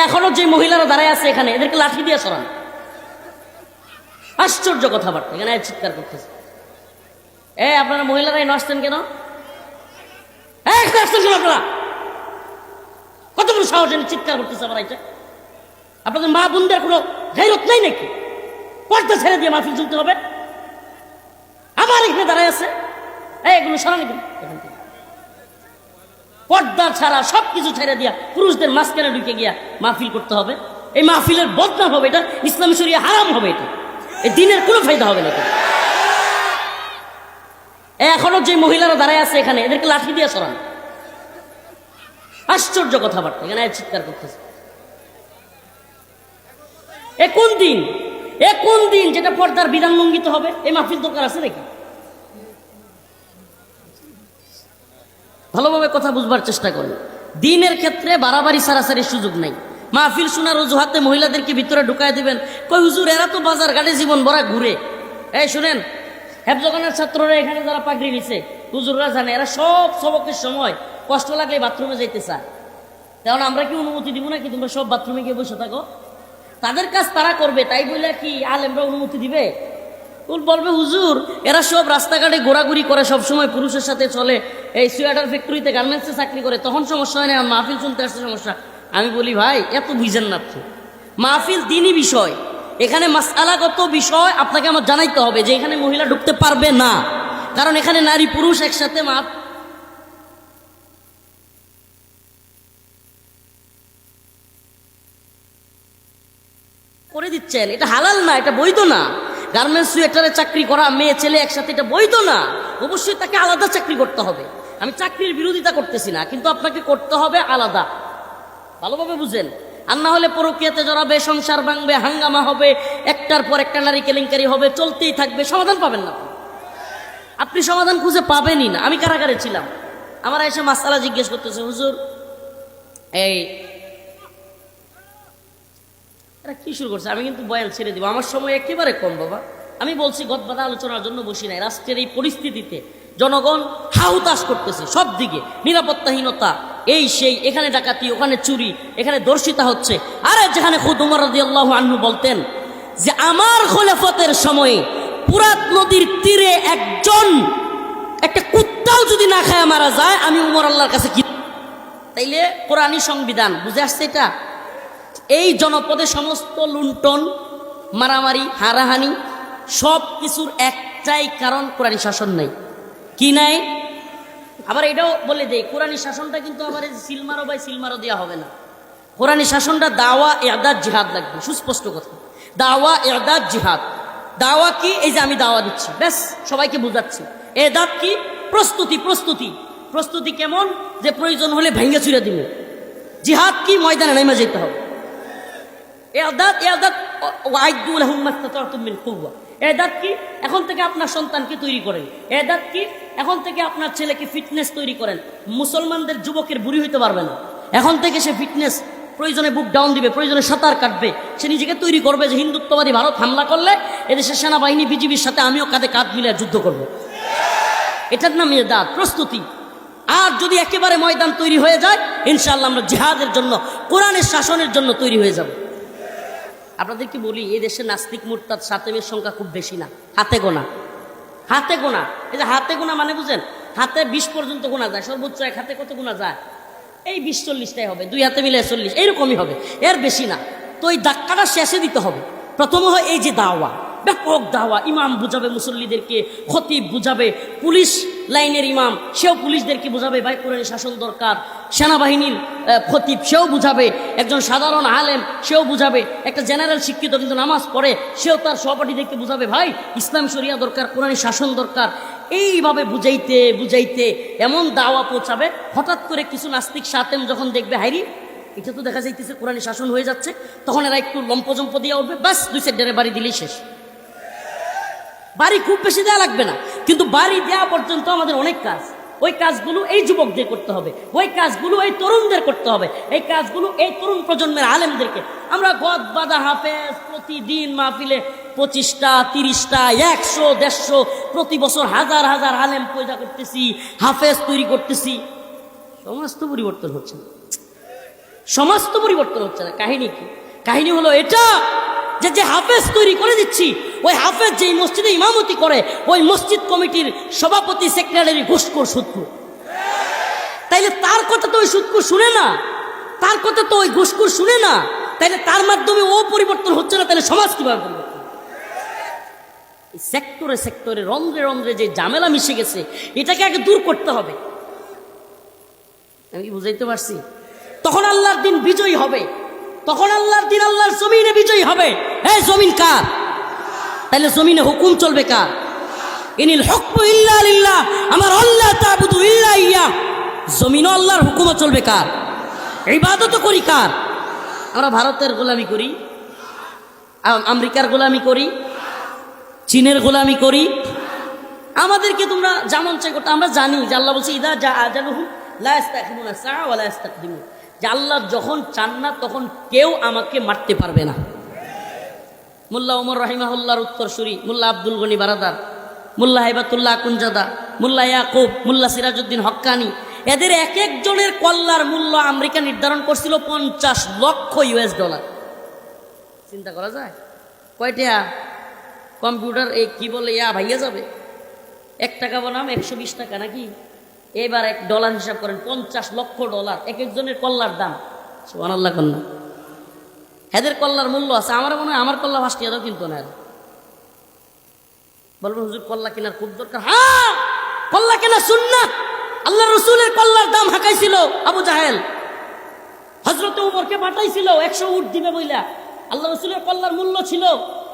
এখনো যে মহিলারা দাঁড়ায় আছে এখানে, এদেরকে লাঠি দিয়ে সরান। আশ্চর্য কথাবার্তা, এখানে চিৎকার করতেছে। আপনারা মহিলারাই নসছেন কেন? আপনারা কত বড় সাহস এনে চিৎকার করতেছে আবার এটা? আপনাদের মা বোনদের কোনো গায়রত নাই নাকি? পর্দা ছেড়ে দিয়ে মাহফিল চলতে হবে? আবার এখানে দাঁড়ায় আছে, এগুলো সরান এখান থেকে। পর্দা ছাড়া সবকিছু ছেড়ে দিয়া পুরুষদের মাঝখানে ঢুকে গিয়া মাহফিল করতে হবে। এই মাহফিলের বদনাম হবে, এটা ইসলামী শরিয়া হারাম হবে, এটা এই দিনের কোনো ফায়দা হবে না। এখনো যে মহিলারা দাঁড়ায় আছে এখানে, এদেরকে লাঠি দিয়ে সরান। আশ্চর্য কথাবার্তা, এখানে চিৎকার করতেছে। কোন দিন যেটা পর্দার বিধান লঙ্ঘিত হবে? এই মাহফিল দরকার আছে নাকি? ভালোভাবে কথা বুঝবার চেষ্টা করেন। দিনের ক্ষেত্রে বাড়াবাড়ি সারাসারির সুযোগ নাই। মাহফিল শোনার অজুহাতে মহিলাদেরকে ভিতরে ঢুকায় দিবেন। কই হুজুর, এরা তো বাজার ঘাটে জীবন ভরা ঘুরে। শুনেন, হেফজখানার ছাত্ররা এখানে যারা পাগড়ি নিছে, হুজুররা জানে এরা সব সবকের সময় কষ্ট লাগলে বাথরুমে যাইতে চায়। কারণ আমরা কি অনুমতি দিব নাকি তোমরা সব বাথরুমে গিয়ে বসে থাকো? তাদের কাজ তারা করবে, তাই বলে কি আলেমরা অনুমতি দিবে? বলবে হুজুর এরা সব রাস্তাঘাটে ঘোরাঘুরি করে, সব সময় পুরুষের সাথে চলে, এই সোয়েটার ফ্যাক্টরিতে গার্মেন্টসে চাকরি করে, তখন সমস্যা হয় না, মাহফিল শুনতে আসছে সমস্যা। আমি বলি ভাই এত বুঝেন না আপনি। মাহফিল দিনই বিষয়, এখানে মাসআলাগত বিষয় আপনাকে আমার জানাইতে হবে যে এখানে মহিলা ঢুকতে পারবে না, কারণ এখানে নারী পুরুষ একসাথে করে দিচ্ছেন। এটা হালাল না, এটা বৈধ না। গার্মেন্টস সোয়েটারে চাকরি করা মেয়ে ছেলে একসাথে, এটা বৈধ না। অবশ্যই তাকে আলাদা চাকরি করতে হবে। আমি চাকরির বিরোধিতা করতেছি না, কিন্তু আপনাকে করতে হবে আলাদা। ভালোভাবে বুঝেন। আর না হলে পরকীয়াতে জড়াবে, সংসার ভাঙবে, হাঙ্গামা হবে, একটার পর একটা নারী কেলেঙ্কারি হবে, চলতেই থাকবে, সমাধান পাবেন না। আপনি সমাধান খুঁজে পাবেনই না। আমি কারাগারে ছিলাম, আমার এসে মাসআলা জিজ্ঞেস করতেছে, হুজুর এরা কি শুরু করছে? আমি কিন্তু বয়ান ছেড়ে দিব, আমার সময় একেবারে কম বাবা। আমি বলছি গদবাদা আলোচনার জন্য বসি নাই। রাষ্ট্রের এই পরিস্থিতিতে জনগণ হাউতাশ করতেছে, সব দিকে নিরাপত্তাহীনতা, এই সেই, এখানে ডাকাতি, ওখানে চুরি, এখানে দর্শিতা হচ্ছে। আরে যেখানে খুদ উমর রাদিয়াল্লাহু আনহু বলতেন যে আমার খলিফাতের সময়ে ফুরাত নদীর তীরে একটা কুত্তাও যদি না খায় মারা যায়, আমি উমর আল্লাহর কাছে কি? তাইলে কোরআনী সংবিধান বুঝে আসছে এটা। এই জনপদে সমস্ত লুণ্ঠন, মারামারি, হারাহানি, সব কিছুর একটাই কারণ, কোরআনী শাসন নাই। কি নাই? আবার এটাও বলে দেয়, কোরআনী শাসনটা কিন্তু আমার সিলমারও দেওয়া হবে না। কোরআনী শাসনটা দাওয়া, ইরদাদ, জিহাদ লাগবে। সুস্পষ্ট কথা, দাওয়া, ইরদাদ, জিহাদ। দাওয়া কি? এই যে আমি দাওয়া দিচ্ছি, ব্যাস সবাইকে বুঝাচ্ছি। ইরদাদ কি? প্রস্তুতি কেমন? যে প্রয়োজন হলে ভেঙে চুরে দিব। জিহাদ কি? ময়দানে নেমে যেতে হবে। এখন থেকে আপনার সন্তানকে তৈরি করেন। এদাত কি? এখন থেকে আপনার ছেলেকে ফিটনেস তৈরি করেন। মুসলমানদের যুবকের বুড়ি হইতে পারবে না, এখন থেকে সে ফিটনেস, প্রয়োজনে বুক ডাউন দিবে, প্রয়োজনে সাঁতার কাটবে, সে নিজেকে তৈরি করবে যে হিন্দুত্ববাদী ভারত হামলা করলে এদেশের সেনাবাহিনী, বিজিবির সাথে আমিও কাঁধে কাঁধ মিলে যুদ্ধ করব। এটার নাম এদাত, প্রস্তুতি। আর যদি একেবারে ময়দান তৈরি হয়ে যায়, ইনশাআল্লাহ আমরা জিহাদের জন্য, কোরআনের শাসনের জন্য তৈরি হয়ে যাব। আপনাদেরকে বলি, এই দেশে নাস্তিক মুরতাদ সাতেমের সংখ্যা খুব বেশি না, হাতে গোনা। এই যে হাতে গোনা মানে বুঝেন, হাতে 20 পর্যন্ত গোনা যায়, সর্বোচ্চ এক হাতে কত গোনা যায়? এই 20-40টাই হবে, 2 হাতে মিলে 40, এইরকমই হবে, এর বেশি না। তো এই ধাক্কাটা শেষে দিতে হবে। প্রথম হয় এই যে দাওয়া, ব্যাপক দাওয়া। ইমাম বুঝাবে মুসল্লিদেরকে, খতিব বুঝাবে, পুলিশ লাইনের ইমাম সেও পুলিশদেরকে বুঝাবে ভাই কোরআনের শাসন দরকার, সেনাবাহিনীর খতিব সেও বুঝাবে, একজন সাধারণ আলেম সেও বুঝাবে, একটা জেনারেল শিক্ষিত কিন্তু নামাজ পড়ে সেও তার সহপাঠীদেরকে বুঝাবে ভাই ইসলাম শরিয়া দরকার, কোরআনের শাসন দরকার। এইভাবে বুঝাইতে এমন দাওয়া পৌঁছাবে, হঠাৎ করে কিছু নাস্তিক সাতেম যখন দেখবে হাইরি এটা তো দেখা যাইতেছে কোরআনের শাসন হয়ে যাচ্ছে, তখন এরা একটু লম্পজম্প দিয়ে উঠবে, ব্যাস 2 ডেরে বাড়ি দিলেই শেষ। বাড়ি খুব বেশি দেওয়া লাগবে না, কিন্তু বাড়ি দেওয়া পর্যন্ত আমাদের অনেক কাজ। ওই কাজগুলো এই যুবকদের করতে হবে, ওই কাজগুলো এই তরুণদের করতে হবে, এই কাজগুলো এই তরুণ প্রজন্মের আলেমদেরকে। আমরা গদবাদা হাফেজ প্রতিদিন মাহফিলে 25টা 30টা 100 150 প্রতি বছর হাজার হাজার আলেম পয়দা করতেছি, হাফেজ তৈরি করতেছি, সমাজ তো পরিবর্তন হচ্ছে না। সমাজ তো পরিবর্তন হচ্ছে না। কাহিনী কি? কাহিনী হলো এটা যে যে হাফেজ তৈরি করে দিচ্ছি, ওই হাফেজ যেই মসজিদে ইমামতি করে ওই মসজিদ কমিটির সভাপতি সেক্রেটারি ঘুষখোর সুদখোর। তাইলে তার কথা তো ওই সুদখোর শুনে না, তার কথা তো ওই ঘুষখোর শুনে না, তাইলে তার মাধ্যমে ও পরিবর্তন হচ্ছে না, তাহলে সমাজ কিভাবে পরিবর্তন? সেক্টরে সেক্টরে রন্ধ্রে রন্ধ্রে যে ঝামেলা মিশে গেছে, এটাকে আগে দূর করতে হবে। আমি কি বুঝাইতে পারছি? তখন আল্লাহর দিন বিজয়ী হবে, তখন আল্লাহর দিন আল্লাহর জমিনে বিজয়ী হবে। এই জমিন কার? তাহলে জমিনে হুকুম চলবে কার? ইনিল হুকমু ইল্লা লিল্লাহ, আমার আল্লাহ তা'বুদু ইল্লা ইয়া। জমিনও আল্লাহর হুকুমও চলবে কার? ইবাদতও করি কার? আমরা ভারতের গোলামি করি, আমেরিকার গোলামি করি, চীনের গোলামি করি। আমাদেরকে তোমরা যেমন চাই করতে, আমরা জানি যে আল্লাহ বলছে ইদা যা আজালুহুম লা ইস্তাখিরুনা সাআ ওয়া লা ইস্তাকদিমুন, যে আল্লাহ যখন চান না তখন কেউ আমাকে মারতে পারবে না। মোল্লা ওমর রাহিমাহুল্লাহর উত্তরসূরি মোল্লা আব্দুল গনি বারাদার, মোল্লা হেবাতুল্লাহ আকুনজাদা, মোল্লা ইয়াকুব, মোল্লা সিরাজউদ্দিন হক্কানি, এদের এক একজনের কল্লার মূল্য আমেরিকা নির্ধারণ করছিল $50 লক্ষ। চিন্তা করা যায়? কয়টা কম্পিউটার এই কি বলে ভাইয়া যাবে। 1 টাকা বনাম 120 টাকা নাকি? এবার $1 হিসাব করেন, $50 লক্ষ এক একজনের কল্লার দাম। সুবহানাল্লাহ কন্যা, এদের কল্লার মূল্য আছে। আমার মনে হয় আমার কল্লা 5 টাকাও কিনতো না। বলবেন হুজুর কল্লা কেনার খুব দরকার। হ্যাঁ, কল্লা কেনা সুন্নাত। আল্লাহ রসুলের কল্লার দাম হাঁকাইছিল আবু জাহেল, হযরত ওমরকে পাঠাইছিল 100 উট দিবে বইলা। আল্লাহ রসুলের কল্লার মূল্য ছিল।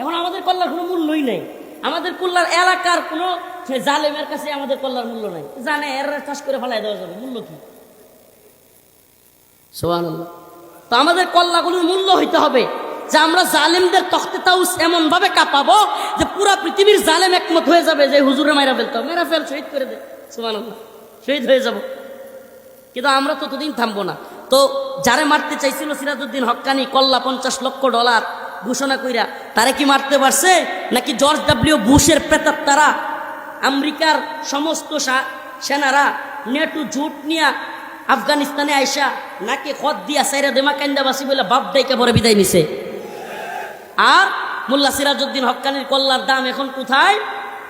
এখন আমাদের কল্লার কোনো মূল্যই নেই। আমাদের কল্লার এলাকার কোনো জালেমের কাছে আমাদের কল্লার মূল্য নাই, জানে এর চাষ করে ফেলাই দেওয়া যাবে, মূল্য কি? সুবহানাল্লাহ। তো আমাদের কল্লাগুলোর মূল্য হইতে হবে যে আমরা জালেমদের তখতে তাউস এমন ভাবে কাঁপাবো যে পুরা পৃথিবীর জালেম একমত হয়ে যাবে যে হুজুরে মাইরা ফেলতে হবে, মেরা ফেল, শহীদ করে দে। সুবহানাল্লাহ, শহীদ হয়ে যাব। কিন্তু আমরা ততদিন থামবো না। তো যারে মারতে চাইছিল সিরাজউদ্দিন হক্কানি, কল্লা $50 লক্ষ ঘোষণা কইরা, তারা কি মারতে পারছে? নাকি জর্জ ডব্লিউ বুশের প্রেতাত্মারা, আমেরিকার সমস্ত সেনারা নেটু জুট নিয়া আফগানিস্তানে আইসা নাকি খত দিয়া সাইরা দেমা কান্দাবাসী বলে বাপ ডাইকা পরে বিদায় নিছে? আর মোল্লা সিরাজউদ্দিন হক্কানির কল্লার দাম এখন কোথায়?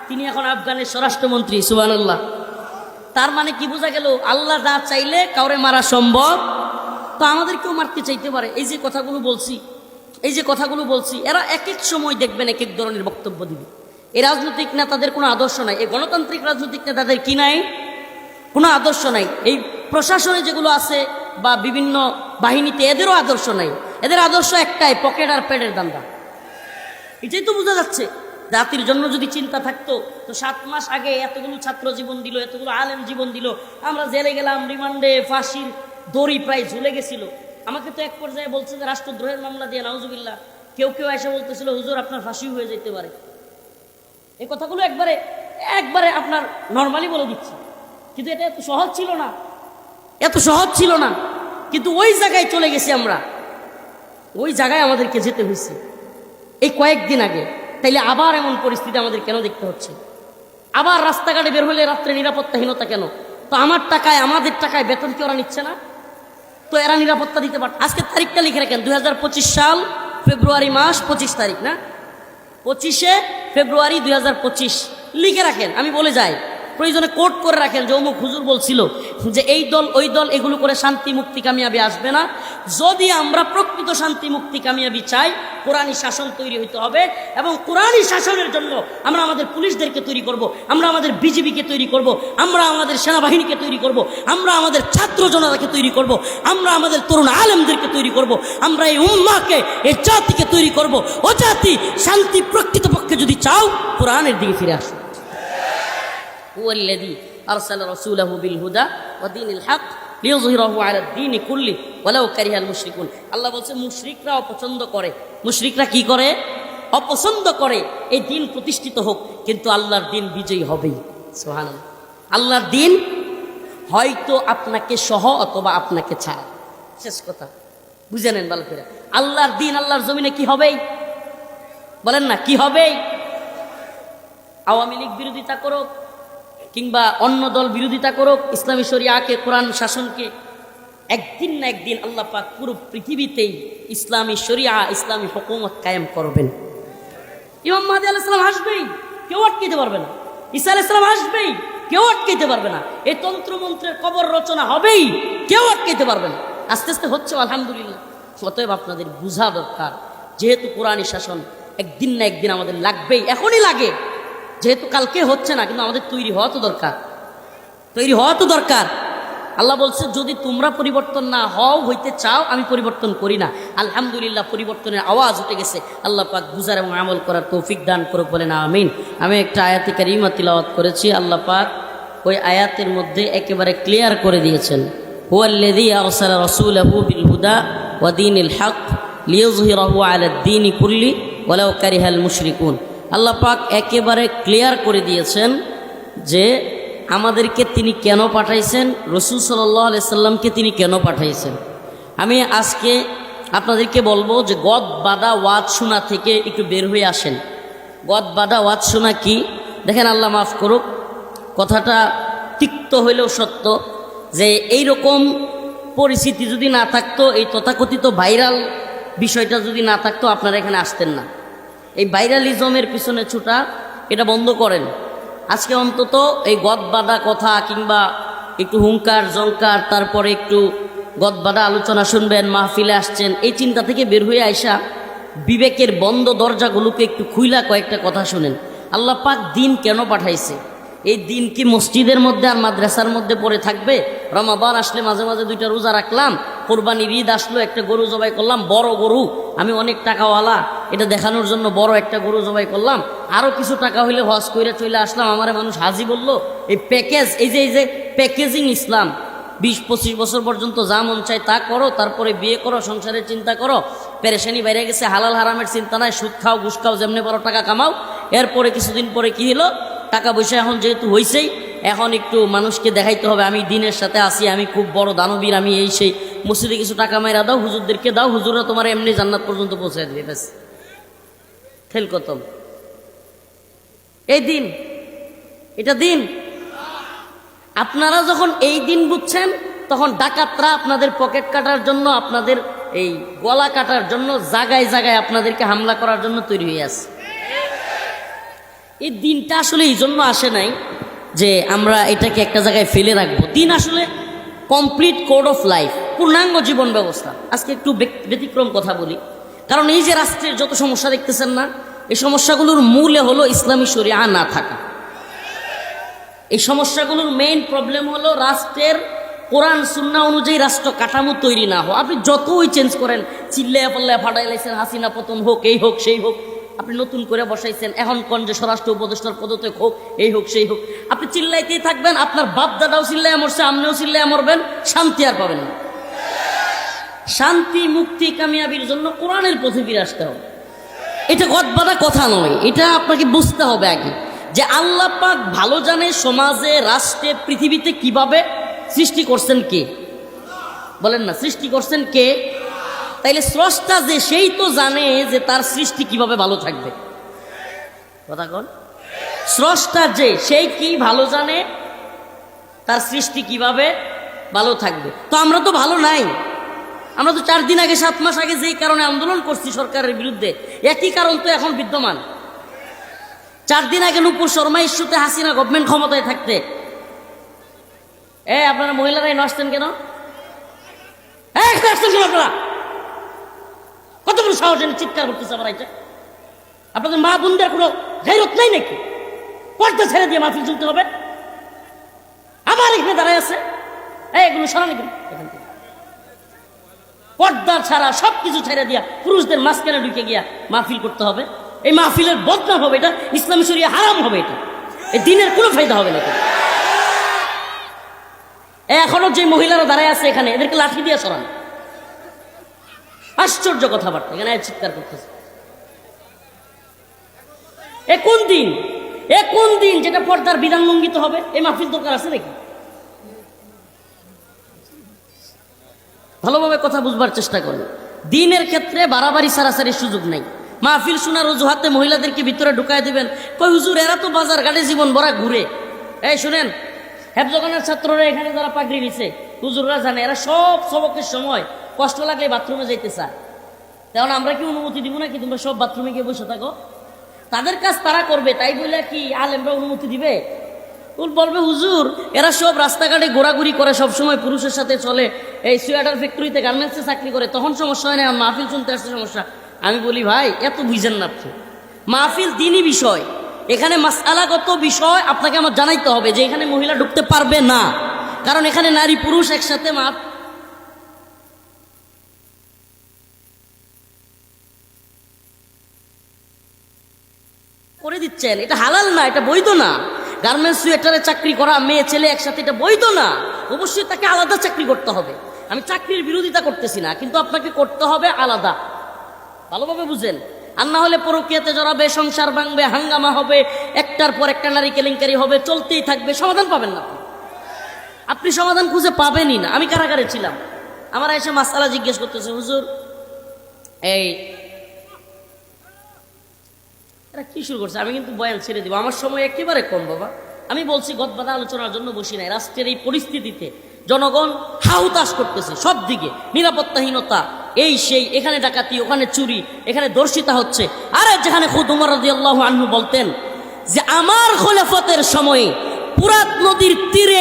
তিনি এখন আফগানের স্বরাষ্ট্রমন্ত্রী। সুবহানাল্লাহ। তার মানে কি বোঝা গেল? আল্লাহ যা চাইলে কাউরে মারা সম্ভব, তো আমাদেরকেও মারতে চাইতে পারে। এই যে কথাগুলো বলছি, এরা এক এক সময় দেখবেন এক এক ধরনের বক্তব্য দিবে। এই রাজনৈতিক নেতাদের কোনো আদর্শ নাই, এই গণতান্ত্রিক রাজনৈতিক নেতাদের কি নাই? কোনো আদর্শ নাই। এই প্রশাসনে যেগুলো আছে বা বিভিন্ন বাহিনীতে, এদেরও আদর্শ নাই। এদের আদর্শ একটাই, পকেট আর পেটের দান্দা। এটাই তো বোঝা যাচ্ছে। জাতির জন্য যদি চিন্তা থাকতো তো 7 মাস আগে এতগুলো ছাত্র জীবন দিল, এতগুলো আলেম জীবন দিল, আমরা জেলে গেলাম, রিমান্ডে, ফাঁসির দড়ি প্রায় ঝুলে গেছিল। আমাকে তো এক পর্যায়ে বলছে যে রাষ্ট্রদ্রোহের মামলা দিয়ে, নাউজুবিল্লাহ। কেউ এসে বলতেছিল হুজুর আপনার ফাঁসি হয়ে যেতে পারে। এই কথাগুলো একবারে আপনার নর্মালি বলে দিচ্ছি, কিন্তু এটা এত সহজ ছিল না। কিন্তু ওই জায়গায় চলে গেছি আমরা, ওই জায়গায় আমাদেরকে যেতে হয়েছে এই কয়েকদিন আগে। তাইলে আবার এমন পরিস্থিতি আমাদের কেন দেখতে হচ্ছে? আবার রাস্তাঘাটে বের হলে রাত্রে নিরাপত্তাহীনতা কেন? তো আমাদের টাকায় বেতন কি ওরা নিচ্ছে না? তো এরা নিরাপত্তা দিতে পারত। আজকে তারিখটা লিখে রাখেন, 2025 সাল ফেব্রুয়ারি মাস 25 তারিখ না, 25শে ফেব্রুয়ারি 2025 লিখে রাখেন। আমি বলে যাই, প্রয়োজনে কোট করে রাখেন যে অমুক হুজুর বলছিল যে এই দল ওই দল এগুলো করে শান্তি মুক্তি কামিয়াবি আসবে না। যদি আমরা প্রকৃত শান্তি মুক্তি কামিয়াবি চাই, কোরআনী শাসন তৈরি হইতে হবে, এবং কোরআনী শাসনের জন্য আমরা আমাদের পুলিশদেরকে তৈরি করব, আমরা আমাদের বিজিবিকে তৈরি করব, আমরা আমাদের সেনাবাহিনীকে তৈরি করব, আমরা আমাদের ছাত্র জনতাকে তৈরি করব, আমরা আমাদের তরুণ আলেমদেরকে তৈরি করব, আমরা এই উম্মাহকে, এই জাতিকে তৈরি করব। ও জাতি, শান্তি প্রকৃতপক্ষে যদি চাও, কোরআনের দিকে ফিরে আসো। হুয়াল্লাযী আরসালা রাসূলাহু বিল হুদা ওয়া দীনিল হক লিইয়ুযহিরাহু আলা দ্বীনি কুল্লি ওয়ালাউ কারিহাল মুশরিকুন। আল্লাহ বলছে মুশরিকরা অপছন্দ করে। মুশরিকরা কি করে? অপছন্দ করে এই দিন প্রতিষ্ঠিত হোক, কিন্তু আল্লাহর দিন বিজয়ী হবেই। সুবহানাল্লাহ। আল্লাহর দিন হয়তো আপনাকে সহ অথবা আপনাকে ছাড়া। শেষ কথা বুঝে নেন ভালো করে। আল্লাহর দিন আল্লাহর জমিনে কি হবেই? বলেন না, কি হবেই? আওয়ামী লীগ বিরোধিতা করুক কিংবা অন্য দল বিরোধিতা করুক, ইসলামী শরিয়াকে, কোরআন শাসনকে, একদিন না একদিন আল্লাহ পাক পুরো পৃথিবীতেই ইসলামী শরিয়া, ইসলামী হুকুমত কায়েম করবেন। ইমাম মাহদী আলাইহিস সালাম আসবেই, কেউ আটকাইতে পারবে না। ঈসা আলাইহিস সালাম আসবেই, কেউ আটকাইতে পারবে না। এই তন্ত্রমন্ত্রের কবর রচনা হবেই, কেউ আটকাইতে পারবে না। আস্তে আস্তে হচ্ছে আলহামদুলিল্লাহ। অতএব আপনাদের বুঝা দরকার, যেহেতু কোরআনী শাসন একদিন না একদিন আমাদের লাগবেই, এখনই লাগে, যেহেতু কালকে হচ্ছে না, কিন্তু আমাদের তৈরি হওয়া তো দরকার, তৈরি হওয়া তো দরকার। আল্লাহ বলছে যদি তোমরা পরিবর্তন না হও, হইতে চাও, আমি পরিবর্তন করি না। আলহামদুলিল্লাহ পরিবর্তনের আওয়াজ উঠে গেছে। আল্লাহ পাক বুঝার এবং আমল করার তৌফিক দান করুক, বলেন আমিন। আমি একটা আয়াতে কারিমা তিলাওয়াত করেছি, আল্লাহ পাক ওই আয়াতের মধ্যে একেবারে ক্লিয়ার করে দিয়েছেন, হুয়াল্লাযী আরসালা রাসূলাহু বিল হুদা ওয়া দীনিল হক লিইয়ুযহিরাহু আলাদ দীনি কুল্লি ওয়ালাউ কারিহাল মুশরিকুন। আল্লাহ পাক একেবারে ক্লিয়ার করে দিয়েছেন যে আমাদেরকে তিনি কেন পাঠাইছেন, রাসূল সাল্লাল্লাহু আলাইহি সাল্লামকে তিনি কেন পাঠাইছেন। আমি আজকে আপনাদেরকে বলবো যে গদ বাঁধা ওয়াজ শোনা থেকে একটু বের হয়ে আসেন। গদ বাঁধা ওয়াজ শোনা কি? দেখেন, আল্লাহ মাফ করুক, কথাটা তিক্ত হইলেও সত্য, যে এই রকম পরিস্থিতি যদি না থাকতো, এই তথাকথিত ভাইরাল বিষয়টা যদি না থাকতো, আপনারা এখানে আসতেন না। এই ভাইরালিজমের পিছনে ছুটা এটা বন্ধ করেন। আজকে অন্তত এই গদ বাঁধা কথা কিংবা একটু হুঙ্কার জঙ্কার, তারপরে একটু গদ বাঁধা আলোচনা শুনবেন, মাহফিলে আসছেন, এই চিন্তা থেকে বের হয়ে আইসা বিবেকের বন্ধ দরজাগুলোকে একটু খুইলা কয়েকটা কথা শুনেন। আল্লাহ পাক দিন কেন পাঠাইছে? এই দিন কি মসজিদের মধ্যে আর মাদ্রাসার মধ্যে পড়ে থাকবে? রমাদান আসলে মাঝে মাঝে 2টা রোজা রাখলাম, কোরবানির ঈদ আসলো একটা গরু জবাই করলাম, বড় গরু, আমি অনেক টাকাওয়ালা, এটা দেখানোর জন্য বড় একটা গরু জবাই করলাম, আরও কিছু টাকা হইলে হজ কইরা চলে আসলাম, আমার মানুষ হাজি বললো। এই প্যাকেজ, এই যে প্যাকেজিং ইসলাম, 20-25 বছর পর্যন্ত যা মন চায় তা করো, তারপরে বিয়ে করো, সংসারের চিন্তা করো, পেরেশানি বাইরে গেছে, হালাল হারামের চিন্তা নাই, সুদ খাও ঘুষ খাও, যেমনি বড় টাকা কামাও। এরপরে কিছুদিন পরে কি হলো, টাকা পয়সা এখন যেহেতু হয়েছেই, এখন একটু মানুষকে দেখাইতে হবে আমি দিনের সাথে আসি, আমি খুব বড় দানবীর, আমি এই সেই, মসজিদে কিছু টাকা মাইরা দাও, হুজুরদেরকে দাও, হুজুররা তোমার এমনি জান্নাত পর্যন্ত পৌঁছে দেবে, ব্যাস খেল খতম। এই দিন, এটা দিন। আপনারা যখন এই দিন বুঝছেন, তখন ডাকাতরা আপনাদের পকেট কাটার জন্য, আপনাদের এই গলা কাটার জন্য জায়গায় জায়গায় আপনাদেরকে হামলা করার জন্য তৈরি হয়ে আছে। এই দিনটা আসলে এই জন্য আসে নাই যে আমরা এটাকে একটা জায়গায় ফেলে রাখবো। দিন আসলে কমপ্লিট কোড অফ লাইফ, পূর্ণাঙ্গ জীবন ব্যবস্থা। আজকে একটু ব্যতিক্রম কথা বলি, কারণ এই যে রাষ্ট্রের যত সমস্যা দেখতেছেন না, এই সমস্যাগুলোর মূলে হলো ইসলামী শরিয়া না থাকা। এই সমস্যাগুলোর মেইন প্রবলেম হলো রাষ্ট্রের কোরআন সুন্নাহ অনুযায়ী রাষ্ট্র কাঠামো তৈরি না হওয়া। আপনি যতই চেঞ্জ করেন, চিল্লায়া পাল্লায়া ফাটাই লাইছেন, হাসিনা পতন হোক, এই হোক সেই হোক, আপনি নতুন করে বসাইছেন, এখন কোন যে স্বরাষ্ট্র উপদেষ্টার পদত্যাগ হোক, এই হোক সেই হোক, আপনি চিল্লাইতেই থাকবেন, আপনার বাপ দাদাও চিল্লায়া মরছে, আপনিও চিল্লায়া মরবেন, শান্তি আর পাবেন না। শান্তি মুক্তি কামিয়াবির জন্য কোরআনের পথে ফিরে আসতে হবে। এটা গদবাদা কথা নয়, এটা আপনাকে বুঝতে হবে আগে যে আল্লাহ পাক ভালো জানে সমাজে, রাষ্ট্রে, পৃথিবীতে কিভাবে সৃষ্টি করছেন কে? বলেন না, সৃষ্টি করছেন কে? তাইলে স্রষ্টা যে, সেই তো জানে যে তার সৃষ্টি কিভাবে ভালো থাকবে। কথা কন, স্রষ্টা যে, সেই কি ভালো জানে তার সৃষ্টি কিভাবে ভালো থাকবে। তো আমরা তো ভালো নাই। আমরা তো 4 দিন আগে, 7 মাস আগে যেই কারণে আন্দোলন করছি সরকারের বিরুদ্ধে, একই কারণ তো এখন বিদ্যমান। 4 দিন আগে নূপুর শর্মা ইস্যুতে হাসিনা গভর্নমেন্ট ক্ষমতায় থাকতে, আপনারা মহিলারাই নসতেন কেন? আপনারা কত বড় সাহস এনে চিৎকার করতেছে আমার এটা? আপনাদের মা বোনদের কোনো গায়রত নাই নাকি? পর্দা ছেড়ে দিয়ে মাহফিল চলতে হবে? আমার এখানে দাঁড়ায় আছে, এগুলো সরানি কেন? পর্দা ছাড়া সবকিছু ছেড়ে দিয়া পুরুষদের মাঝখানে ঢুকে গিয়া মাহফিল করতে হবে। এই মাহফিলের বদনাম হবে, এটা ইসলামী শরিয়া হারাম হবে, এটা এই দিনের কোনো ফায়দা হবে না। এখনো যে মহিলারা দাঁড়ায় আছে এখানে, এদেরকে লাঠি দিয়ে সরান। আশ্চর্য কথাবার্তা, এখানে চিৎকার করতেছে। এ কোন দিন যেটা পর্দার বিধান লঙ্ঘিত হবে? এই মাহফিল দরকার আছে নাকি? ভালোভাবে কথা বুঝবার চেষ্টা করেন। দিনের ক্ষেত্রে বাড়াবাড়ি সারাসারি সুযোগ নাই। মাহফিল শোনার অজুহাতে মহিলাদেরকে ভিতরে ঢুকায় দিবেন, কই হুজুর এরা তো বাজার ঘাটে জীবন ভরা ঘুরে। এই শুনেন, হেফজখানার ছাত্ররা এখানে যারা পাগড়ি নিছে, হুজুররা জানে, এরা সব সবকের সময় কষ্ট লাগলে বাথরুমে যাইতে চায়। তেমন আমরা কি অনুমতি দিব নাকি তোমরা সব বাথরুমে গিয়ে বসে থাকো? তাদের কাজ তারা করবে, তাই বলে কি আলেমরা অনুমতি দিবে? বলবে হুজুর এরা সব রাস্তাঘাটে ঘোরাঘুরি করে, সব সময় পুরুষের সাথে চলে, এই সোয়েটার ফ্যাক্টরিতে গার্মেন্টসে চাকরি করে, তখন সমস্যা হয় না, মাহফিল শুনতে আসছে সমস্যা। আমি বলি ভাই এত বুঝেন না আপনি, মাহফিল দিনই বিষয়, এখানে মাসআলাগত বিষয় আপনাকে আমার জানাইতে হবে যে এখানে মহিলা ঢুকতে পারবে না, কারণ এখানে নারী পুরুষ একসাথে করে দিচ্ছেন, এটা হালাল না, এটা বৈধ না। গার্মেন্টস সোয়েটারে চাকরি করা মেয়ে ছেলে একসাথে, এটা বৈধ না। অবশ্যই তাকে আলাদা চাকরি করতে হবে। আমি চাকরির বিরোধিতা করতেছি না, কিন্তু আপনাকে করতে হবে আলাদা, ভালোভাবে বুঝেন। আর না হলে পরকীয়াতে জড়াবে, সংসার ভাঙবে, হাঙ্গামা হবে, একটার পর একটা নারী কেলেঙ্কারি হবে, চলতেই থাকবে, সমাধান পাবেন না আপনি সমাধান খুঁজে পাবেনই না। আমি কারাগারে ছিলাম, আমার এসে মাসআলা জিজ্ঞেস করতেছে, হুজুর এই এরা কি শুরু করছে? আমি কিন্তু বয়ান ছেড়ে দিব, আমার সময় একেবারে কম বাবা। আমি বলছি গদবাদা আলোচনার জন্য বসি নাই। রাষ্ট্রের এই পরিস্থিতিতে জনগণ হাহুতাশ করতেছে, সব দিকে নিরাপত্তাহীনতা, এই সেই, এখানে ডাকাতি, ওখানে চুরি, এখানে দর্শিতা হচ্ছে। আরে যেখানে খুদ উমর রাদিয়াল্লাহু আনহু বলতেন যে আমার খলিফাতের সময়ে ফুরাত নদীর তীরে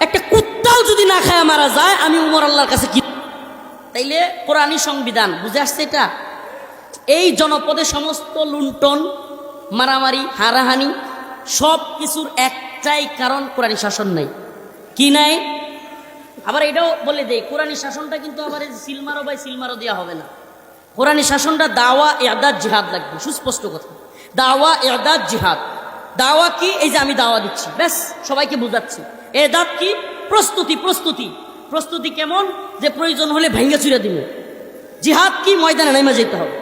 একটা কুত্তাও যদি না খায় মারা যায়, আমি উমর আল্লাহর কাছে কি? তাইলে কোরআনী সংবিধান বুঝে আসছে এটা। এই জনপদে সমস্ত লুণ্ঠন, মারামারি, হারাহানি, সব কিছুর একটাই কারণ কোরআনী শাসন নাই। কি নাই? আবার এটাও বলে দেয়, কোরআনী শাসনটা কিন্তু আবার সিলমারো বাই সিলমারো দেওয়া হবে না। কোরআনী শাসনটা দাওয়া ইরদাদ জিহাদ লাগবে, সুস্পষ্ট কথা। দাওয়া ইরদাদ জিহাদ। দাওয়া কি? এই যে আমি দাওয়া দিচ্ছি, ব্যাস সবাইকে বুঝাচ্ছি। ইরদাদ কি? প্রস্তুতি। প্রস্তুতি কেমন? যে প্রয়োজন হলে ভেঙ্গে চুরে দিব। জিহাদ কি? ময়দানে নেমে যেতে হবে।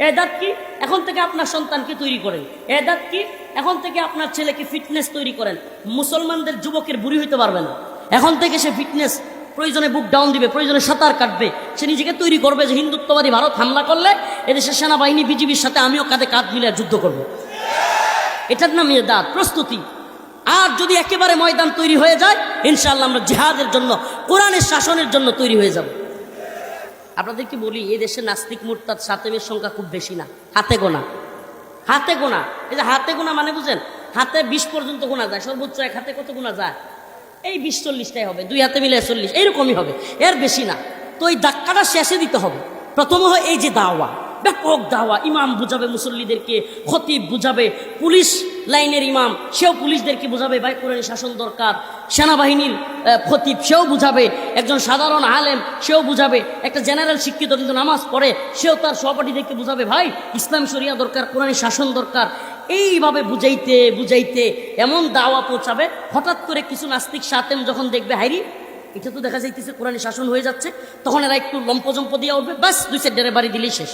এদাত কি? এখন থেকে আপনার সন্তানকে তৈরি করেন। এদাত কি? এখন থেকে আপনার ছেলেকে ফিটনেস তৈরি করেন। মুসলমানদের যুবকের বুড়ি হইতে পারবে না, এখন থেকে সে ফিটনেস, প্রয়োজনে বুক ডাউন দিবে, প্রয়োজনে সাঁতার কাটবে, সে নিজেকে তৈরি করবে যে হিন্দুত্ববাদী ভারত হামলা করলে এদেশের সেনাবাহিনী বিজিবির সাথে আমিও কাঁধে কাঁধ মিলে যুদ্ধ করব। এটার নাম এদাত, প্রস্তুতি। আর যদি একেবারে ময়দান তৈরি হয়ে যায়, ইনশাআল্লাহ আমরা জিহাদের জন্য, কোরআনের শাসনের জন্য তৈরি হয়ে যাব। আপনাদেরকে বলি, এই দেশে নাস্তিক মুরতাদ সাতেমের সংখ্যা খুব বেশি না, হাতে গোনা। এই যে হাতে গোনা মানে বুঝেন, হাতে 20 পর্যন্ত গোনা যায়, সর্বোচ্চ এক হাতে কত গোনা যায়? এই 20-40টাই হবে, 2 হাতে মিলে 40, এইরকমই হবে, এর বেশি না। তো এই ধাক্কাটা শেষে দিতে হবে। প্রথম হয় এই যে দাওয়া, ব্যাপক দাওয়া, ইমাম বুঝাবে মুসল্লিদেরকে, খতিব বুঝাবে, পুলিশ লাইনের ইমাম সেও পুলিশদেরকে বুঝাবে ভাই কোরআনী শাসন দরকার, সেনাবাহিনীর খতিব সেও বুঝাবে, একজন সাধারণ আলেম সেও বুঝাবে, একটা জেনারেল শিক্ষিত কিন্তু নামাজ পড়ে সেও তার সহপাঠীদেরকে বুঝাবে ভাই ইসলাম শরিয়া দরকার, কোরআনী শাসন দরকার। এইভাবে বুঝাইতে এমন দাওয়া পৌঁছাবে, হঠাৎ করে কিছু নাস্তিক সাতেম যখন দেখবে হাইরি এটা তো দেখা যাইতেছে কোরআনী শাসন হয়ে যাচ্ছে, তখন এরা একটু লম্পজম্প দিয়ে উঠবে, বাস 2 বাড়ি দিলেই শেষ।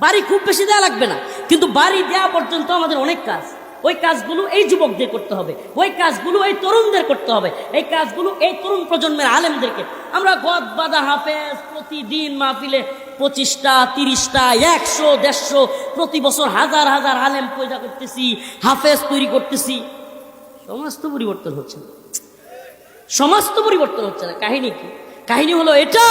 বাড়ি খুব বেশি দেওয়া লাগবে না, কিন্তু বাড়ি দেওয়া পর্যন্ত আমাদের অনেক কাজ। ওই কাজগুলো এই যুবকদের করতে হবে, ওই কাজগুলো এই তরুণদের করতে হবে, এই কাজগুলো এই তরুণ প্রজন্মের আলেমদেরকে। আমরা গদ বাঁধা হাফেজ প্রতিদিন মাহফিলে 25টা 30টা 100 150 প্রতি বছর হাজার হাজার আলেম পয়দা করতেছি, হাফেজ তৈরি করতেছি, সমাজ তো পরিবর্তন হচ্ছে না। সমাজ তো পরিবর্তন হচ্ছে না। কাহিনী কি? কাহিনী হলো এটা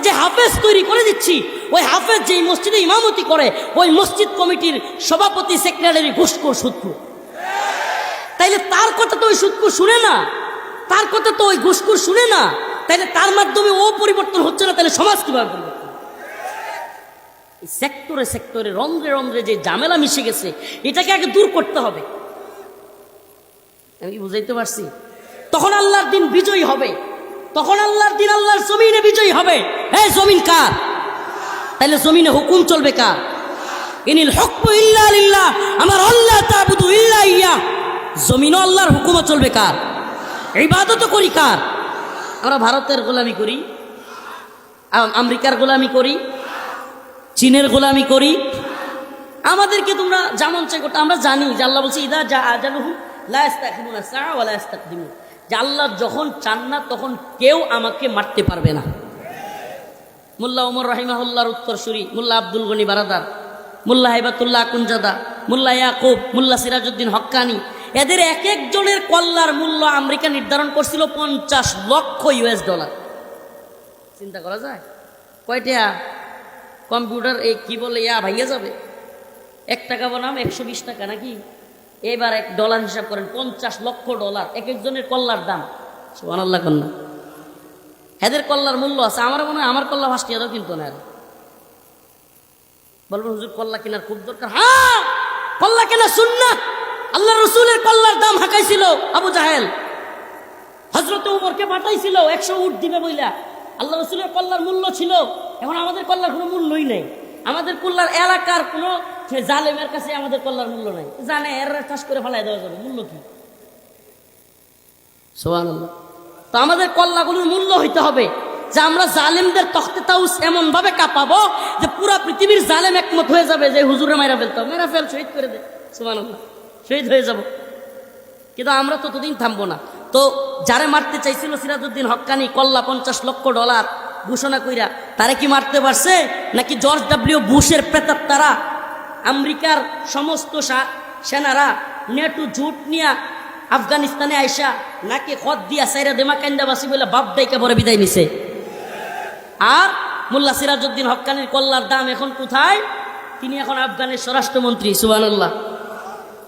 যে হাফেজ তৈরি করে দিচ্ছি, ওই হাফেজ যেই মসজিদে ইমামতি করে, ওই মসজিদ কমিটির সভাপতি সেক্রেটারি ঘুষখোর সুদখোর। তাইলে তার কথা তো ওই সুদখোর শুনে না, তার কথা তো ওই ঘুষখোর শুনে না, তাইলে তার মাধ্যমে ও পরিবর্তন হচ্ছে না, তাহলে সমাজ কিভাবে পরিবর্তন? সেক্টরে সেক্টরে রন্ধ্রে রন্ধ্রে যে ঝামেলা মিশে গেছে, এটাকে আগে দূর করতে হবে। আমি কি বুঝাইতে পারছি? তখন আল্লাহর দিন বিজয়ী হবে, তখন আল্লাহর দিন আল্লাহর জমিনে বিজয়ী হবে। এই জমিন কার? তাহলে জমিনে হুকুম চলবে কার? ইনিল হুকমু ইল্লা লিল্লাহ, আমার আল্লাহ তা'বুদু ইল্লা ইয়া। জমিনও আল্লাহর হুকুমও চলবে কার? ইবাদতও করি কার? আমরা ভারতের গোলামি করি, আমেরিকার গোলামি করি, চীনের গোলামি করি। আমাদেরকে তোমরা যেমন চাই করতে, আমরা জানি যে আল্লাহ বলছে ইদা যা আজালুহুম লা ইস্তাখিরুনা সাআ ওয়া লা ইস্তাকদিমুন, যে আল্লাহ যখন চান না তখন কেউ আমাকে মারতে পারবে না। মোল্লা ওমর রাহিমাহুল্লাহর উত্তরসূরি মোল্লা আব্দুল গনি বারাদার, মোল্লা হাইবাতুল্লাহ আকুনজাদা, মোল্লা ইয়াকুব, মোল্লা সিরাজউদ্দিন হক্কানি, এদের এক একজনের কল্লার মূল্য আমেরিকা নির্ধারণ করছিল $50,00,000। চিন্তা করা যায় কয়টা কম্পিউটার এই কি বলে ভাইয়া যাবে। 1 টাকা বনাম 120 টাকা নাকি, এবার $1 হিসাব করেন, $50,00,000 এক একজনের কল্লার দাম। সুবহানাল্লাহ কন্যা, এদের কল্লার মূল্য আছে। আমার মনে হয় আমার কল্লা 5 টাকা দাও কিন্তু না। বলবেন হুজুর কল্লা কেনার খুব দরকার। হ্যাঁ, কল্লা কেনা সুন্নাত। আল্লাহ রসুলের কল্লার দাম হাঁকাইছিল আবু জাহেল, হযরত উমরকে পাঠাইছিল 100 উট দিবে বইলা। আল্লাহ রসুলের কল্লার মূল্য ছিল, এখন আমাদের কল্লার কোনো মূল্যই নেই। আমাদের কল্লার এলাকার কোনো জালেমের কাছে আমাদের কল্লার মূল্য নাই, জানে এর চাষ করে ফেলাই দেওয়া যাবে, মূল্য কি? সুবহানাল্লাহ। তো আমাদের কল্লাগুলোর মূল্য হইতে হবে যে আমরা জালেমদের তখতে তাউস এমন ভাবে কাঁপাবো যে পুরা পৃথিবীর জালেম একমত হয়ে যাবে যে হুজুরে মাইরা ফেলতে, মেরা ফেল, শহীদ করে দে। সুবহানাল্লাহ, শহীদ হয়ে যাব। কিন্তু আমরা ততদিন থামবো না। তো যারে মারতে চাইছিল সিরাজউদ্দিন হক্কানি, কল্লা $50,00,000 ঘোষণা কইরা, তারে কি মারতে পারছে? নাকি জর্জ ডব্লিউ বুশের প্রেতাত্মারা, আমেরিকার সমস্ত সেনারা নেটু জুট নিয়া আফগানিস্তানে আইসা নাকি খত দিয়া সাইরা দেমা কান্দা বাসি বলে বাপ ডাইকা পরে বিদায় নিছে? আর মোল্লা সিরাজউদ্দিন হক্কানির কল্লার দাম এখন কোথায়? তিনি এখন আফগানের স্বরাষ্ট্রমন্ত্রী। সুবহানাল্লাহ।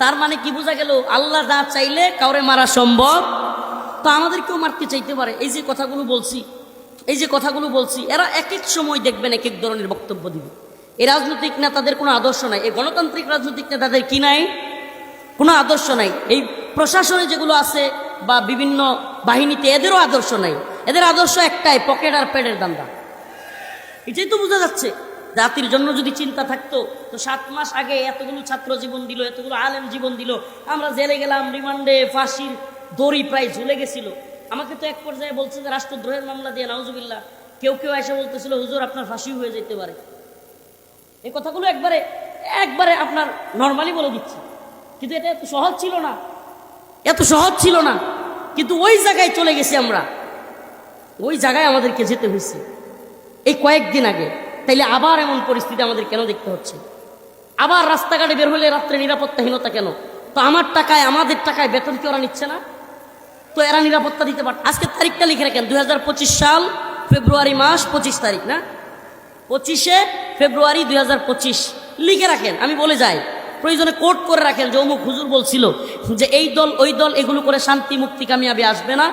তার মানে কি বোঝা গেল? আল্লাহ যা চাইলে কাউরে মারা সম্ভব, তো আমাদেরকেও মারতে চাইতে পারে। এই যে কথাগুলো বলছি, এরা এক এক সময় দেখবেন এক এক ধরনের বক্তব্য দিবে। এই রাজনৈতিক নেতাদের কোনো আদর্শ নাই, এই গণতান্ত্রিক রাজনৈতিক নেতাদের কি নাই? কোনো আদর্শ নাই। এই প্রশাসনে যেগুলো আছে বা বিভিন্ন বাহিনীতে, এদেরও আদর্শ নাই। এদের আদর্শ একটাই, পকেট আর পেটের দান্দা। এটাই তো বোঝা যাচ্ছে। জাতির জন্য যদি চিন্তা থাকতো তো 7 মাস আগে এতগুলো ছাত্র জীবন দিল, এতগুলো আলেম জীবন দিল, আমরা জেলে গেলাম, রিমান্ডে, ফাঁসির দড়ি প্রায় ঝুলে গেছিল। আমাকে তো এক পর্যায়ে বলছে যে রাষ্ট্রদ্রোহের মামলা দিয়ে, নাউজুবিল্লাহ। কেউ এসে বলতেছিল হুজুর আপনার ফাঁসি হয়ে যেতে পারে। এই কথাগুলো একবারে আপনার নর্মালি বলে দিচ্ছি, কিন্তু এটা এত সহজ ছিল না। কিন্তু ওই জায়গায় চলে গেছি আমরা, ওই জায়গায় আমাদেরকে যেতে হয়েছে এই কয়েকদিন আগে। তাইলে আবার এমন পরিস্থিতি আমাদের কেন দেখতে হচ্ছে? আবার রাস্তাঘাটে বের হলে রাত্রে নিরাপত্তাহীনতা কেন? তো আমাদের টাকায় বেতন কি ওরা নিচ্ছে না? তো এরা নিরাপত্তা দিতে পারে। আজকে তারিখটা লিখে রাখেন, 2025 সাল ফেব্রুয়ারি মাস 25 তারিখ না, 25শে ফেব্রুয়ারি 2025 লিখে রাখেন। আমি বলে যাই, প্রয়োজনে কোট করে রাখেন যে অমুক হুজুর বলছিল যে এই দল ওই দল এগুলো করে শান্তি মুক্তি কামিয়াবি আসবে না।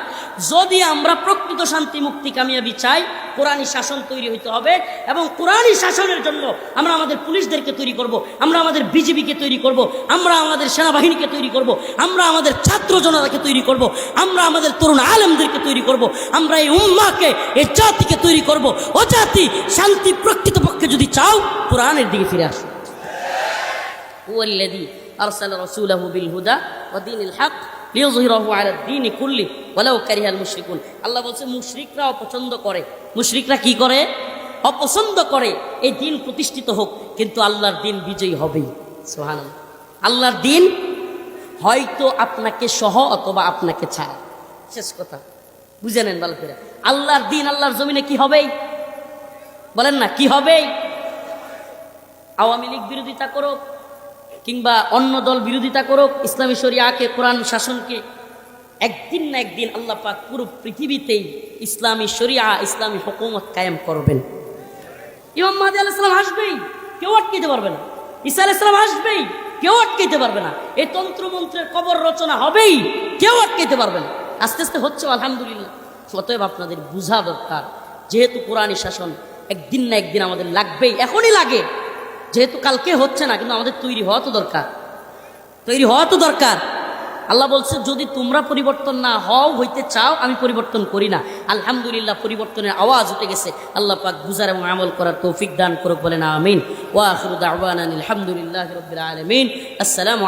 যদি আমরা প্রকৃত শান্তি মুক্তি কামিয়াবি চাই, কোরআনী শাসন তৈরি হইতে হবে, এবং কোরআনী শাসনের জন্য আমরা আমাদের পুলিশদেরকে তৈরি করব, আমরা আমাদের বিজিবিকে তৈরি করব, আমরা আমাদের সেনাবাহিনীকে তৈরি করব, আমরা আমাদের ছাত্র জনতাকে তৈরি করব, আমরা আমাদের তরুণ আলেমদেরকে তৈরি করব, আমরা এই উম্মাহকে, এই জাতিকে তৈরি করব। ও জাতি, শান্তি প্রকৃতপক্ষে যদি চাও, কোরআনের দিকে ফিরে আসো। ওয়াল্লাযী আরসালা রাসূলাহু বিল হুদা ওয়া দীনিল হক লিইয়ুযহিরাহু আলা দ্বীনি কুল্লি ওয়ালাউ কারিহাল মুশরিকুন। আল্লাহ বলছে মুশরিকরা অপছন্দ করে। মুশরিকরা কি করে? অপছন্দ করে এই দিন প্রতিষ্ঠিত হোক, কিন্তু আল্লাহর দিন বিজয়ী হবেই। সুবহানাল্লাহ। আল্লাহর দিন হয়তো আপনাকে সহ অথবা আপনাকে ছাড়া, শেষ কথা বুঝে নেন ভালো করে। আল্লাহর দিন আল্লাহর জমিনে কি হবেই? বলেন না, কি হবেই? আওয়ামী লীগ বিরোধিতা করো কিংবা অন্য দল বিরোধিতা করুক, ইসলামী শরিয়াকে, কোরআন শাসনকে, একদিন না একদিন আল্লাহ পাক পুরো পৃথিবীতেই ইসলামী শরিয়া, ইসলামী হুকুমত কায়েম করবেন। ইমাম মাহদী আলাইহিস সালাম আসবেই, কেউ আটকাইতে পারবে না। ঈসা আলাইহিস সালাম আসবেই, কেউ আটকাইতে পারবে না। এই তন্ত্রমন্ত্রের কবর রচনা হবেই, কেউ আটকাইতে পারবে না। আস্তে আস্তে হচ্ছে আলহামদুলিল্লাহ। অতএব আপনাদের বুঝা দরকার, যেহেতু কোরআনী শাসন একদিন না একদিন আমাদের লাগবেই, এখনই লাগে, যেহেতু কালকে হচ্ছে না, কিন্তু আমাদের তৈরি হওয়া তো দরকার। আল্লাহ বলছে যদি তোমরা পরিবর্তন না হইতে চাও, আমি পরিবর্তন করি না। আলহামদুলিল্লাহ, পরিবর্তনের আওয়াজ উঠে গেছে। আল্লাহ পাক বুঝার এবং আমল করার তৌফিক দান করুক, বলেন আমিন। ওয়া আখিরু দাওয়ানা আলহামদুলিল্লাহি রাব্বিল আলামিন। আসসালামু